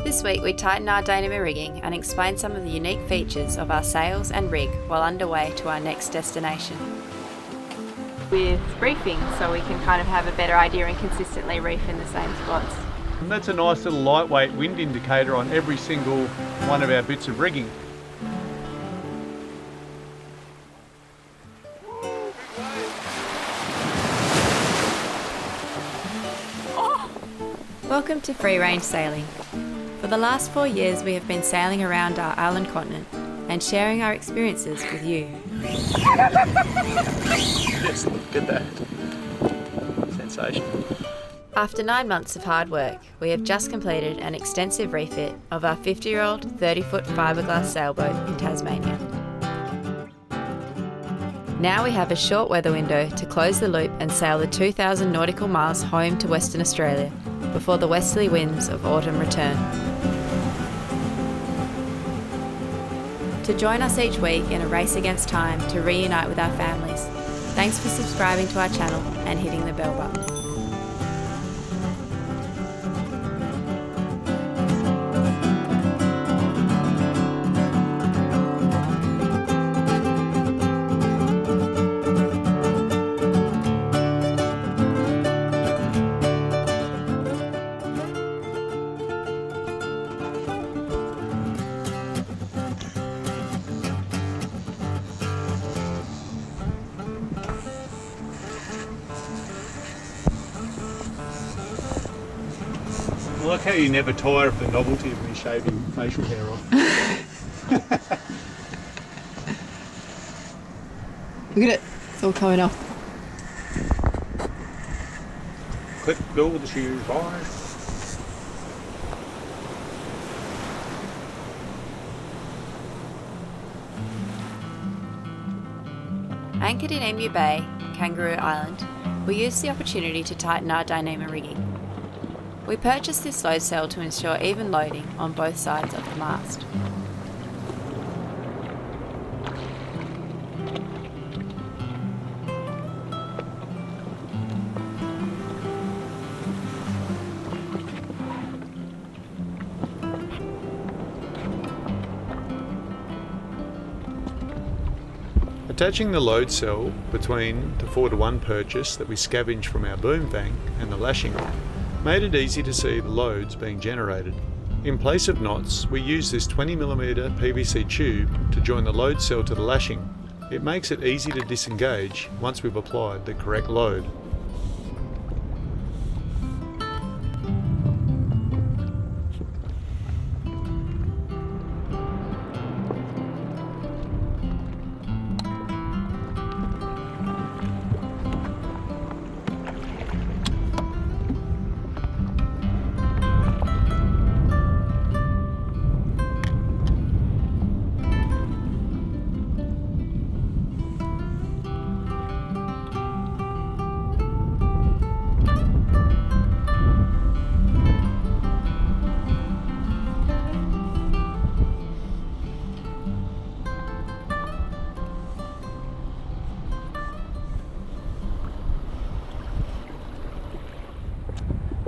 This week we tighten our Dyneema rigging and explain some of the unique features of our sails and rig while underway to our next destination. With reefing, so we can kind of have a better idea and consistently reef in the same spots. And that's a nice little lightweight wind indicator on every single one of our bits of rigging. Welcome to Free Range Sailing. For the last 4 years we have been sailing around our island continent and sharing our experiences with you. Just look at that. Sensational. After 9 months of hard work, we have just completed an extensive refit of our 50-year-old 30-foot fiberglass sailboat in Tasmania. Now we have a short weather window to close the loop and sail the 2,000 nautical miles home to Western Australia before the westerly winds of autumn return. To join us each week in a race against time to reunite with our families, thanks for subscribing to our channel and hitting the bell button. I like how you never tire of the novelty of me shaving facial hair off. Look at it, it's all coming off. Clip, build the shoes, bye. Anchored in Emu Bay, Kangaroo Island, we used the opportunity to tighten our Dyneema rigging. We purchased this load sail to ensure even loading on both sides of the mast. Attaching the load cell between the 4:1 purchase that we scavenged from our boom vane and the lashing made it easy to see the loads being generated. In place of knots, we use this 20mm PVC tube to join the load cell to the lashing. It makes it easy to disengage once we've applied the correct load.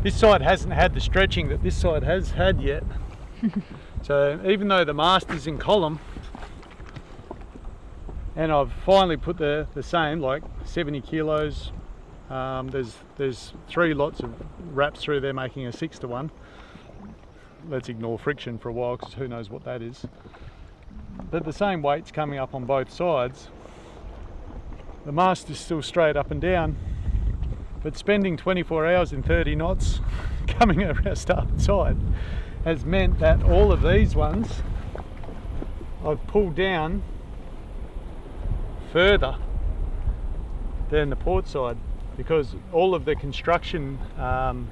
This side hasn't had the stretching that this side has had yet. So even though the mast is in column, and I've finally put the same, like 70 kilos, there's 3 lots of wraps through there making a 6-to-1. Let's ignore friction for a while because who knows what that is. But the same weight's coming up on both sides. The mast is still straight up and down. But spending 24 hours in 30 knots coming over our starboard side has meant that all of these ones I've pulled down further than the port side, because all of the construction, not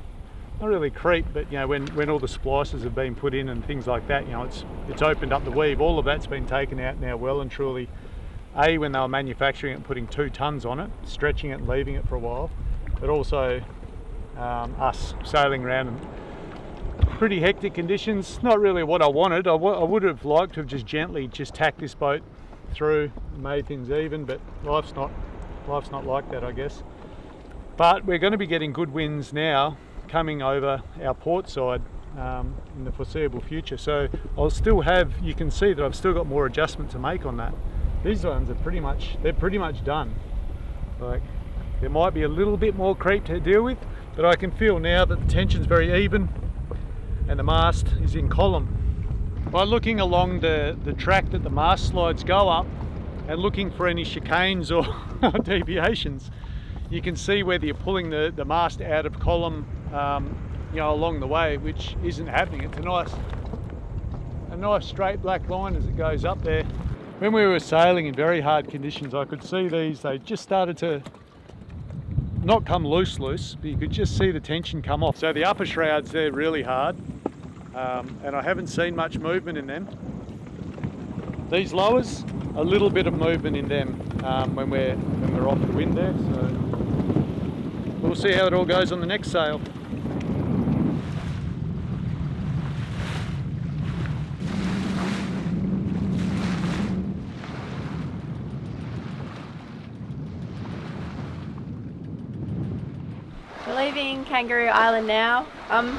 really creep, but you know, when all the splices have been put in and things like that, you know, it's opened up the weave. All of that's been taken out now well and truly. When they were manufacturing it and putting 2 tons on it, stretching it and leaving it for a while, but also us sailing around in pretty hectic conditions. Not really what I wanted. I would have liked to have just gently tacked this boat through and made things even, but life's not like that, I guess. But we're going to be getting good winds now coming over our port side in the foreseeable future. So I'll still have, you can see that I've still got more adjustment to make on that. These ones are pretty much done. Like, there might be a little bit more creep to deal with, but I can feel now that the tension's very even and the mast is in column. By looking along the track that the mast slides go up and looking for any chicanes or deviations, you can see whether you're pulling the mast out of column along the way, which isn't happening. It's a nice straight black line as it goes up there. When we were sailing in very hard conditions, I could see these, they just started to not come loose, but you could just see the tension come off. So the upper shrouds, they're really hard, and I haven't seen much movement in them. These lowers, a little bit of movement in them when we're off the wind there. So we'll see how it all goes on the next sail. We're leaving Kangaroo Island now. I'm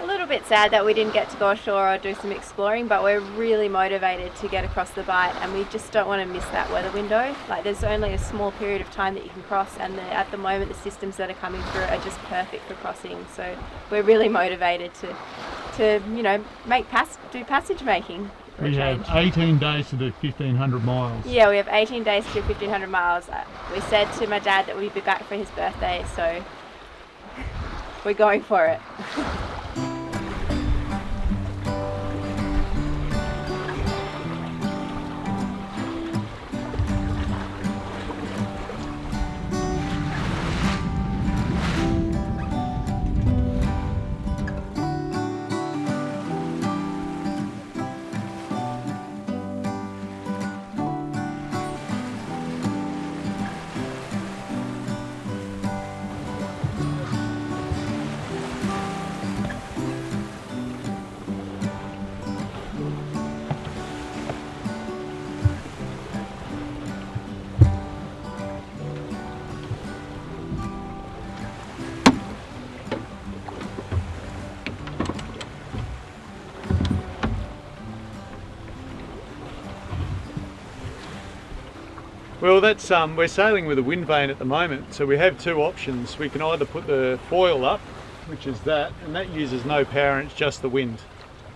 a little bit sad that we didn't get to go ashore or do some exploring, but we're really motivated to get across the Bight, and we just don't want to miss that weather window. Like, there's only a small period of time that you can cross, and at the moment the systems that are coming through are just perfect for crossing. So we're really motivated to do passage making. We have 18 days to do 1,500 miles. Yeah, we have 18 days to do 1,500 miles. We said to my dad that we'd be back for his birthday, so we're going for it. Well, that's we're sailing with a wind vane at the moment, so we have two options. We can either put the foil up, which is that, and that uses no power and it's just the wind.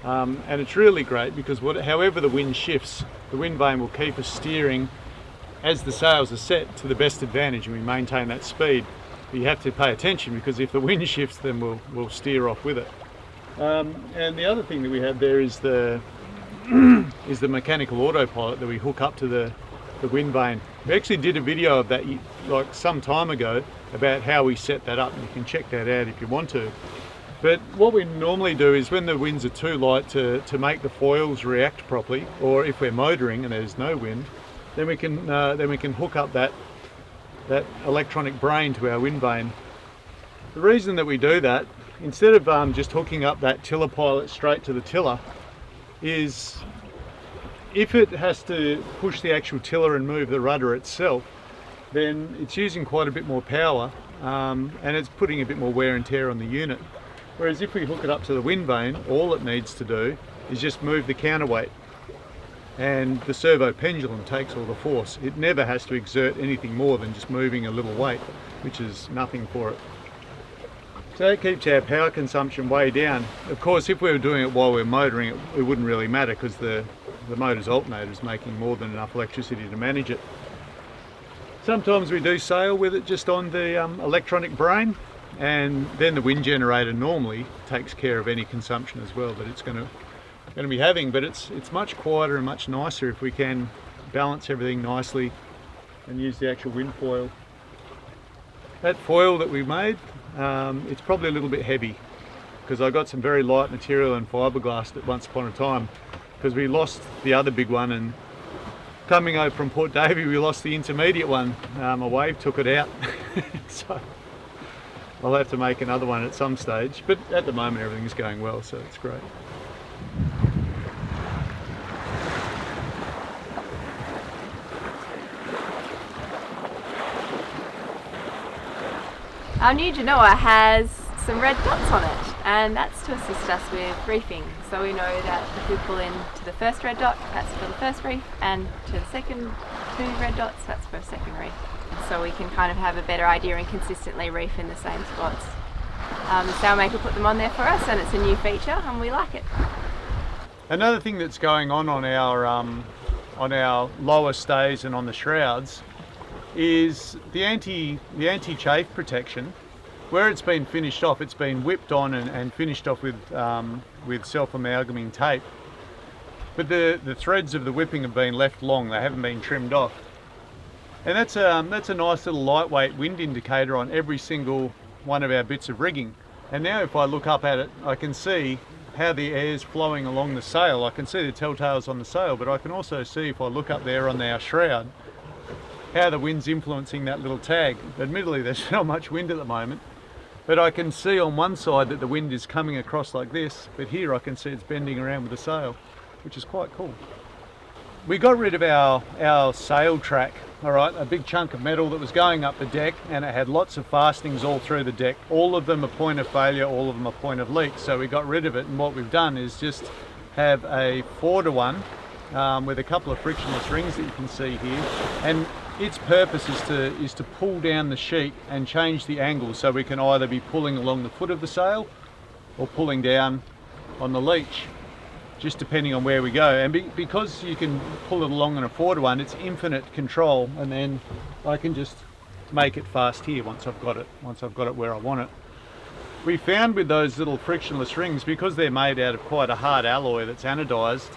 And it's really great because however the wind shifts, the wind vane will keep us steering as the sails are set to the best advantage, and we maintain that speed. But you have to pay attention, because if the wind shifts, then we'll steer off with it. And the other thing that we have there is the mechanical autopilot that we hook up to the wind vane. We actually did a video of that like some time ago about how we set that up, and you can check that out if you want to. But what we normally do is, when the winds are too light to make the foils react properly, or if we're motoring and there's no wind, then we can hook up that electronic brain to our wind vane. The reason that we do that, instead of just hooking up that tiller pilot straight to the tiller, is if it has to push the actual tiller and move the rudder itself, then it's using quite a bit more power, and it's putting a bit more wear and tear on the unit. Whereas if we hook it up to the wind vane, all it needs to do is just move the counterweight, and the servo pendulum takes all the force. It never has to exert anything more than just moving a little weight, which is nothing for it. So that keeps our power consumption way down. Of course, if we were doing it while we're motoring, it wouldn't really matter, because the motor's alternator is making more than enough electricity to manage it. Sometimes we do sail with it just on the electronic brain, and then the wind generator normally takes care of any consumption as well that it's going to be having. But it's much quieter and much nicer if we can balance everything nicely and use the actual wind foil. That foil that we made, it's probably a little bit heavy, because I got some very light material and fiberglass at once upon a time, because we lost the other big one, and coming over from Port Davey we lost the intermediate one. A wave took it out. So I'll have to make another one at some stage, but at the moment everything's going well, so it's great. Our new Dyneema has some red dots on it, and that's to assist us with reefing. So we know that if we pull in to the first red dot, that's for the first reef, and to the second 2 red dots, that's for a second reef. So we can kind of have a better idea and consistently reef in the same spots. The sailmaker put them on there for us, and it's a new feature and we like it. Another thing that's going on our lower stays and on the shrouds is the anti-chafe protection. Where it's been finished off, it's been whipped on and finished off with self-amalgaming tape. But the threads of the whipping have been left long, they haven't been trimmed off. And that's a nice little lightweight wind indicator on every single one of our bits of rigging. And now if I look up at it, I can see how the air's flowing along the sail. I can see the telltales on the sail, but I can also see, if I look up there on our shroud, how the wind's influencing that little tag. Admittedly, there's not much wind at the moment, but I can see on one side that the wind is coming across like this, but here I can see it's bending around with the sail, which is quite cool. We got rid of our sail track, all right, a big chunk of metal that was going up the deck, and it had lots of fastenings all through the deck. All of them a point of failure, all of them a point of leak. So we got rid of it, and what we've done is just have a 4-to-1 with a couple of frictionless rings that you can see here. And its purpose is to pull down the sheet and change the angle, so we can either be pulling along the foot of the sail or pulling down on the leech, just depending on where we go. And because you can pull it along in a 4-to-1, it's infinite control, and then I can just make it fast here once I've got it where I want it. We found with those little frictionless rings, because they're made out of quite a hard alloy that's anodized,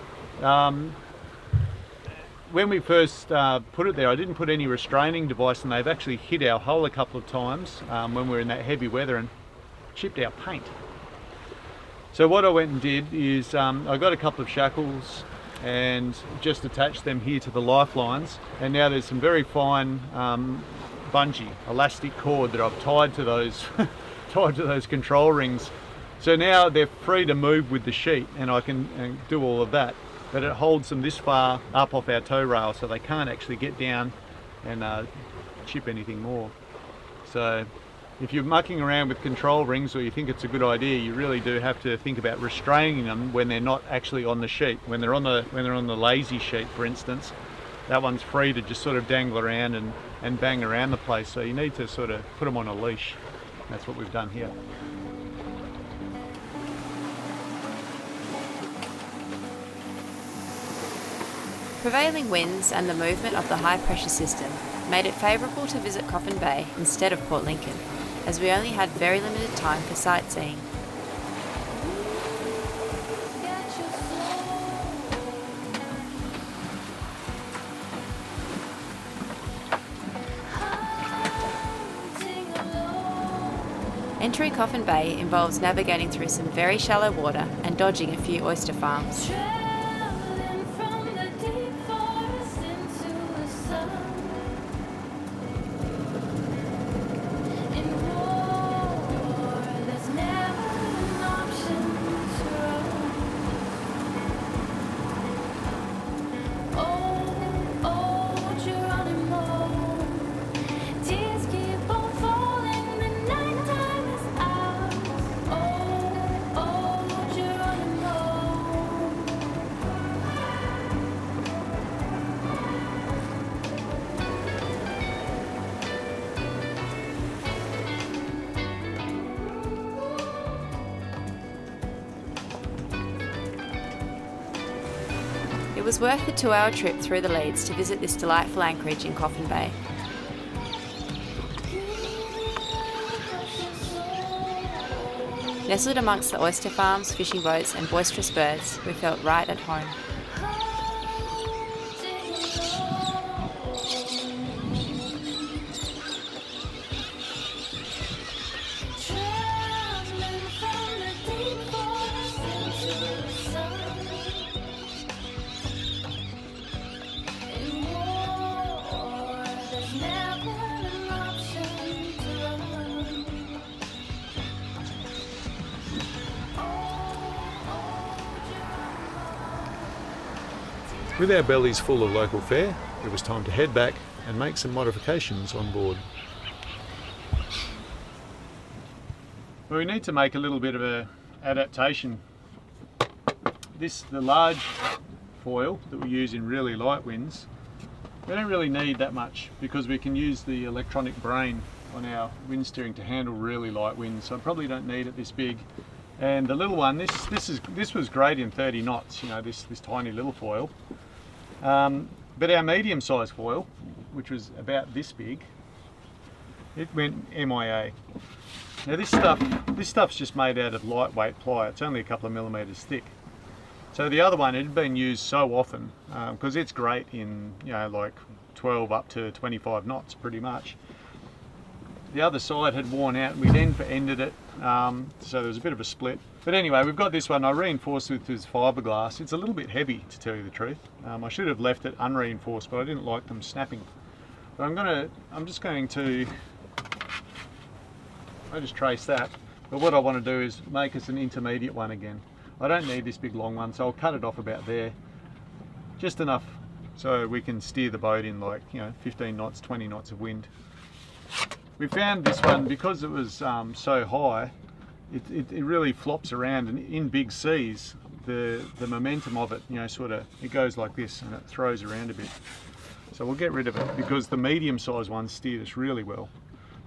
when we first put it there, I didn't put any restraining device, and they've actually hit our hull a couple of times when we were in that heavy weather and chipped our paint. So what I went and did is I got a couple of shackles and just attached them here to the lifelines, and now there's some very fine bungee elastic cord that I've tied to those tied to those control rings. So now they're free to move with the sheet, and I can do all of that. But it holds them this far up off our tow rail, so they can't actually get down and chip anything more. So if you're mucking around with control rings, or you think it's a good idea, you really do have to think about restraining them when they're not actually on the sheet. When they're on the lazy sheet, for instance, that one's free to just sort of dangle around and bang around the place. So you need to sort of put them on a leash. That's what we've done here. Prevailing winds and the movement of the high pressure system made it favourable to visit Coffin Bay instead of Port Lincoln, as we only had very limited time for sightseeing. Entering Coffin Bay involves navigating through some very shallow water and dodging a few oyster farms. It was worth the 2-hour trip through the leads to visit this delightful anchorage in Coffin Bay. Nestled amongst the oyster farms, fishing boats and boisterous birds, we felt right at home. With our bellies full of local fare, it was time to head back and make some modifications on board. Well, we need to make a little bit of adaptation. The large foil that we use in really light winds, we don't really need that much because we can use the electronic brain on our wind steering to handle really light winds, so I probably don't need it this big. And the little one, this was great in 30 knots, you know, this tiny little foil. But our medium-sized foil, which was about this big, it went MIA. Now this stuff's just made out of lightweight ply. It's only a couple of millimeters thick. So the other one, it had been used so often because it's great in, you know, like 12 up to 25 knots pretty much. The other side had worn out. We'd ended it, so there was a bit of a split. But anyway, we've got this one. I reinforced with this fiberglass. It's a little bit heavy, to tell you the truth. I should have left it unreinforced, but I didn't like them snapping. But I'm just going to, I just trace that. But what I want to do is make us an intermediate one again. I don't need this big long one, so I'll cut it off about there. Just enough so we can steer the boat in, like, you know, 15 knots, 20 knots of wind. We found this one, because it was so high, it really flops around, and in big seas, the momentum of it, you know, sort of, it goes like this and it throws around a bit. So we'll get rid of it because the medium-sized one steered us really well.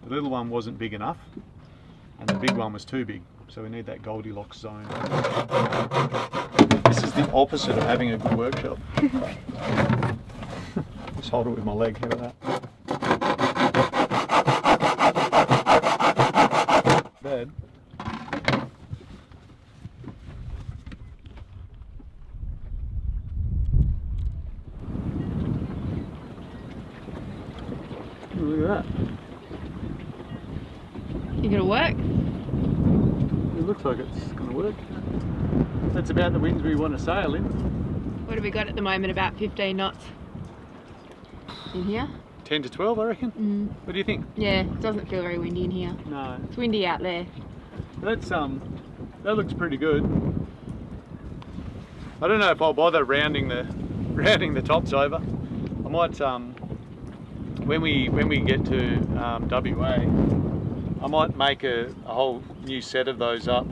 The little one wasn't big enough, and the big one was too big. So we need that Goldilocks zone. This is the opposite of having a good workshop. Just hold it with my leg, how about that? Bad. Look at that. You gonna work? It looks like it's going to work. That's about the winds we want to sail in. What have we got at the moment? About 15 knots in here? 10 to 12, I reckon. What do you think? Yeah, it doesn't feel very windy in here. No. It's windy out there. That's that looks pretty good. I don't know if I'll bother rounding the tops over. I might when we get to WA, I might make a whole new set of those up,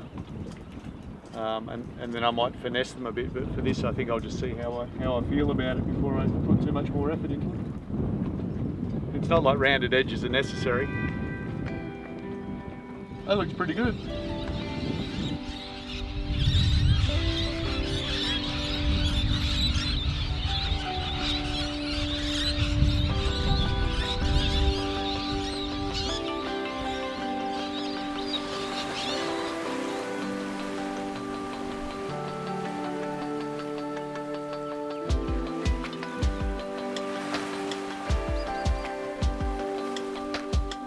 and then I might finesse them a bit. But for this, I think I'll just see how I feel about it before I put too much more effort into it. It's not like rounded edges are necessary. That looks pretty good.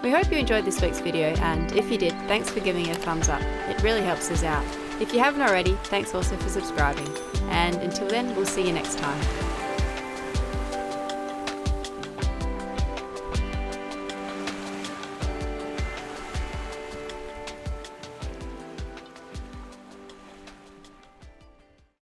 We hope you enjoyed this week's video, and if you did, thanks for giving it a thumbs up. It really helps us out. If you haven't already, thanks also for subscribing. And until then, we'll see you next time.